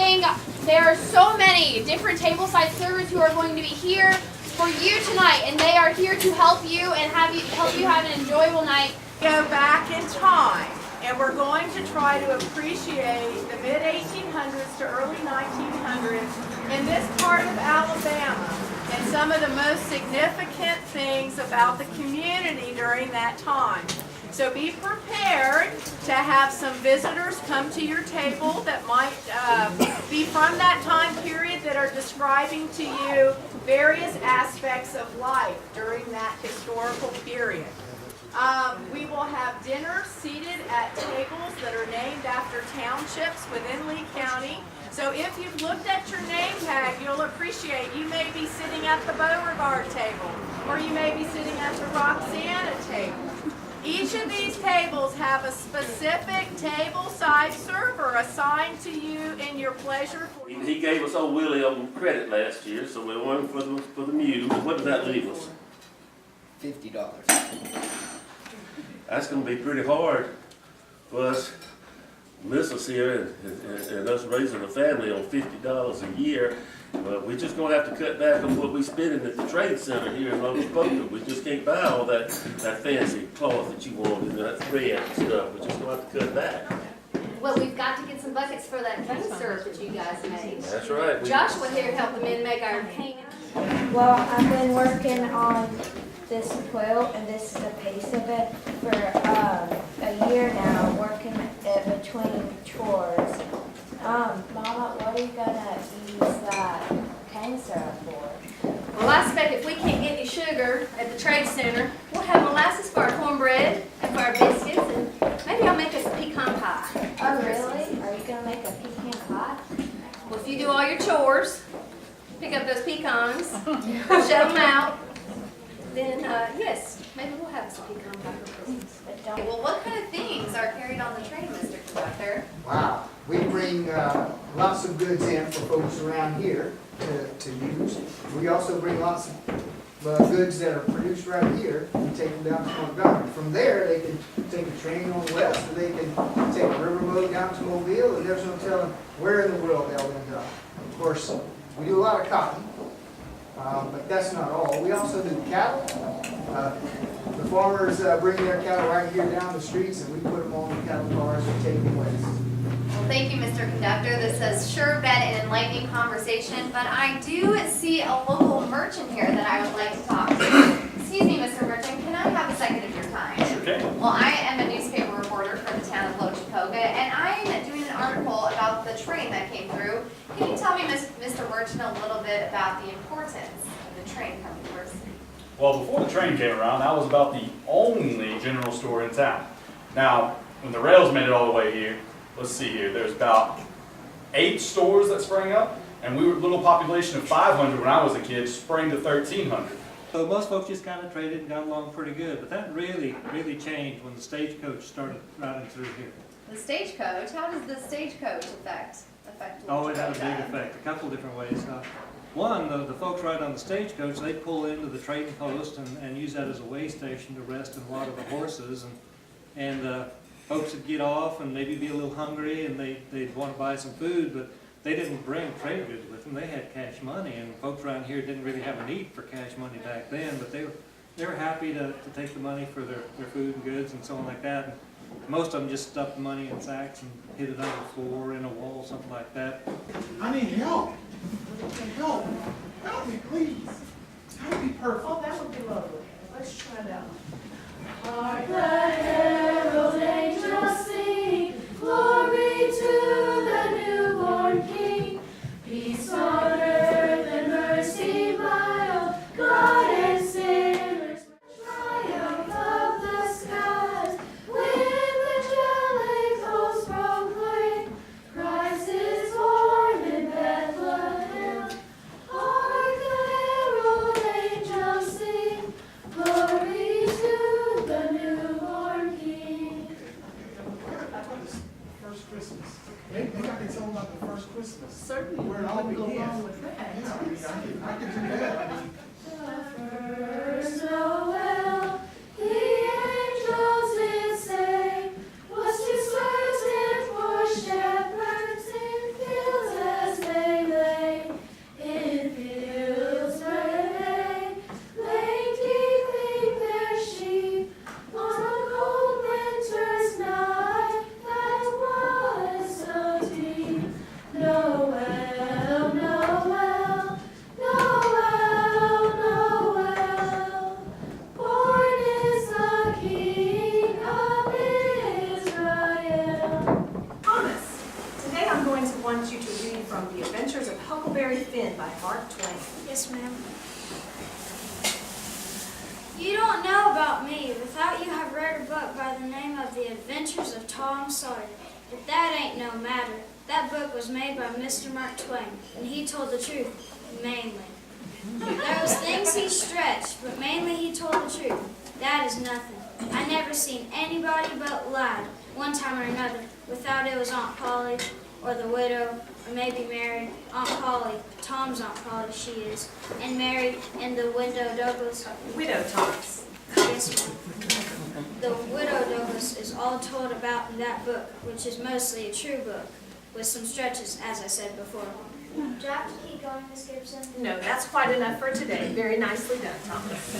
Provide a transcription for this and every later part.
morning. There are so many different tableside servers who are going to be here for you tonight, and they are here to help you and help you have an enjoyable night. Go back in time, and we're going to try to appreciate the mid-1800s to early 1900s in this part of Alabama and some of the most significant things about the community during that time. So be prepared to have some visitors come to your table that might be from that time period that are describing to you various aspects of life during that historical period. We will have dinner seated at tables that are named after townships within Lee County. So if you've looked at your name tag, you'll appreciate you may be sitting at the Beauregard table, or you may be sitting at the Roxana table. Each of these tables have a specific table-side server assigned to you in your pleasure. He gave us old Willie on credit last year, so we won for the mule. What does that leave us? $50. That's going to be pretty hard for us, Melissa's here, and us raising a family on $50 a year. We're just going to have to cut back on what we're spending at the trade center here in Lotus Boca. We just can't buy all that fancy cloth that you want and that thread and stuff. We're just going to have to cut back. Well, we've got to get some buckets for that cane syrup that you guys made. That's right. Joshua here helped the men make our cane. Well, I've been working on this quilt, and this is a piece of it, for a year now, working it between chores. Mama, what are you gonna use that cane syrup for? Well, I expect if we can't get any sugar at the trade center, we'll have molasses for our cornbread and for our biscuits, and maybe I'll make us a pecan pie. Oh, really? Are you gonna make a pecan pie? Well, if you do all your chores, pick up those pecans, shut them out, then yes, maybe we'll have some pecan pie for Christmas. But don't. Well, what kind of things are carried on the train, Mr. Conductor? Wow. We bring lots of goods in for folks around here to use. We also bring lots of goods that are produced right here and take them down to Montgomery. From there, they can take a train on west, or they can take a riverboat down to Mobile, and there's no telling where in the world they'll end up. Of course, we do a lot of cotton, but that's not all. We also do cattle. The farmers bring their cattle right here down the streets, and we put them on the cattle cars and take them west. Well, thank you, Mr. Conductor. This has sure been an enlightening conversation, but I do see a local merchant here that I would like to talk to. Excuse me, Mr. Merchant, can I have a second of your time? Sure can. Well, I am a newspaper reporter for the town of Lochacoga, and I am doing an article about the train that came through. Can you tell me, Mr. Merchant, a little bit about the importance of the train coming through our city? Well, before the train came around, that was about the only general store in town. Now, when the rails made it all the way here, let's see here, there's about 8 stores that sprang up, and we were a little population of 500 when I was a kid, sprang to 1,300. So most folks just kind of traded and got along pretty good, but that really changed when the stagecoach started riding through here. The stagecoach, how does the stagecoach affect Oh, it had a big Lochacoga? effect, a couple different ways. One, the folks right on the stagecoach, they pull into the trading post and use that as a way station to rest and water the horses, and folks would get off and maybe be a little hungry, and they'd want to buy some food, but they didn't bring trade goods with them. They had cash money, and folks around here didn't really have a need for cash money back then, but they were happy to take the money for their food and goods and so on like that. And most of them just stuffed the money in sacks and hid it on the floor, in a wall, something like that. I need help. Help. Help me, please. That would be perfect. Oh, that would be lovely. Let's try that one. Hark the herald angels sing, glory to the newborn King. Peace on earth and mercy mild, God and sinners, triumph of the skies. When the angelic hosts proclaim, Christ is born in Bethlehem. Hark the herald angels sing, glory to the newborn King. First Christmas. Maybe I can tell them about the first Christmas. Certainly, Where it all we began. go along with that. Yeah, I can do that. The first Noel, the angels did say, was to certain for shepherds in fields as from The Adventures of Huckleberry Finn by Mark Twain. Yes, ma'am. You don't know about me without you have read a book by the name of The Adventures of Tom Sawyer. But that ain't no matter. That book was made by Mr. Mark Twain, and he told the truth, mainly. There was things he stretched, but mainly he told the truth. That is nothing. I never seen anybody but lied, one time or another, without it was Aunt Polly, or the widow, or maybe Mary. Aunt Polly, Tom's Aunt Polly, she is, and Mary, and the widow Douglas. Widow Thomas. Yes, ma'am. The widow Douglas is all told about in that book, which is mostly a true book, with some stretches, as I said before. Do I have to keep going, Miss Gibson? No, that's quite enough for today. Very nicely done, Thomas.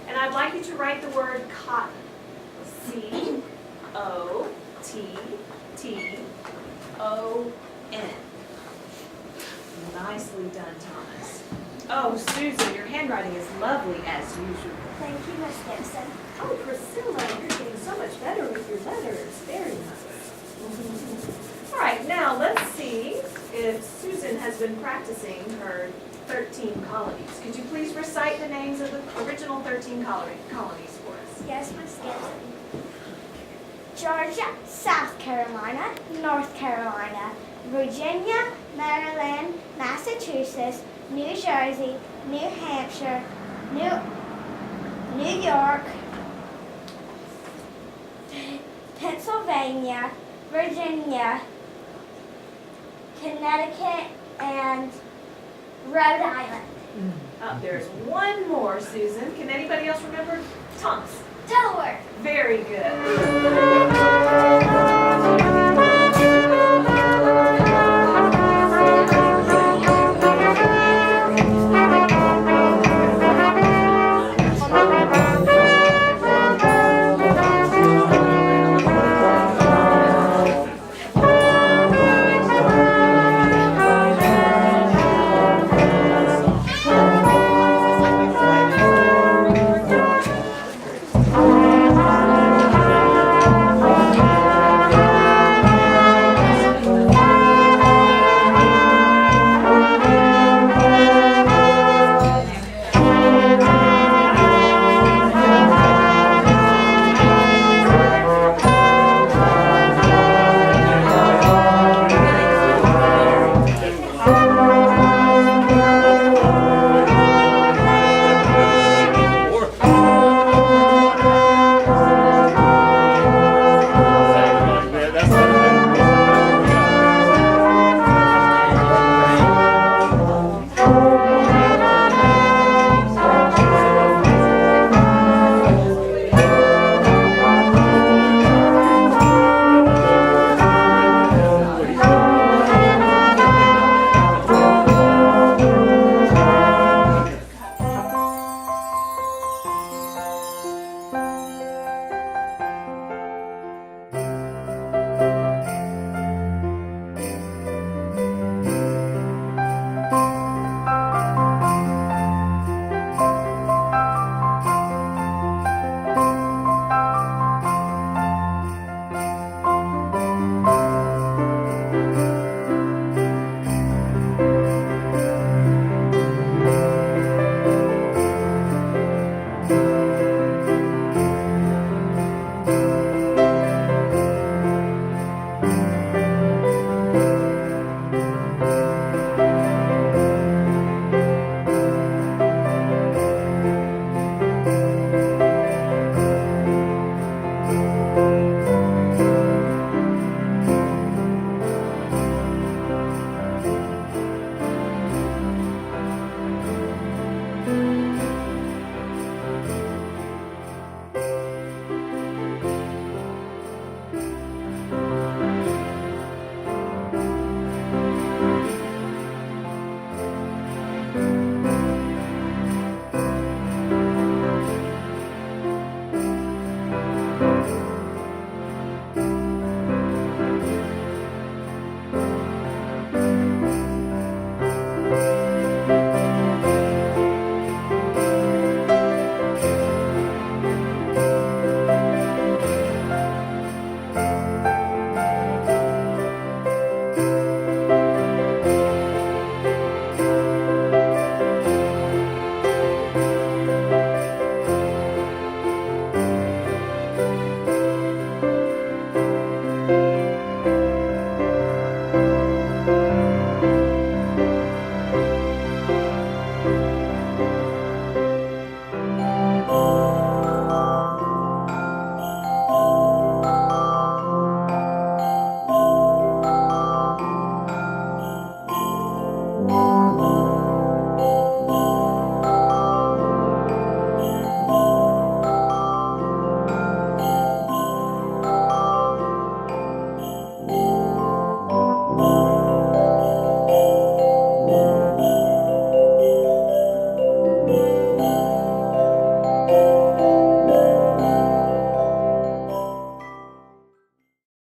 And I'd like you to write the word cotton. C-O-T-T-O-N. Nicely done, Thomas. Oh, Susan, your handwriting is lovely as usual. Thank you, Miss Gibson. Oh, Priscilla, you're getting so much better with your letters. Very nice. All right, now let's see if Susan has been practicing her 13 colonies. Could you please recite the names of the original 13 colonies for us? Yes, Miss Gibson. Georgia, South Carolina, North Carolina, Virginia, Maryland, Massachusetts, New Jersey, New Hampshire, New York, Pennsylvania, Virginia, Connecticut, and Rhode Island. There's one more, Susan. Can anybody else remember? Thomas. Delaware. Very good.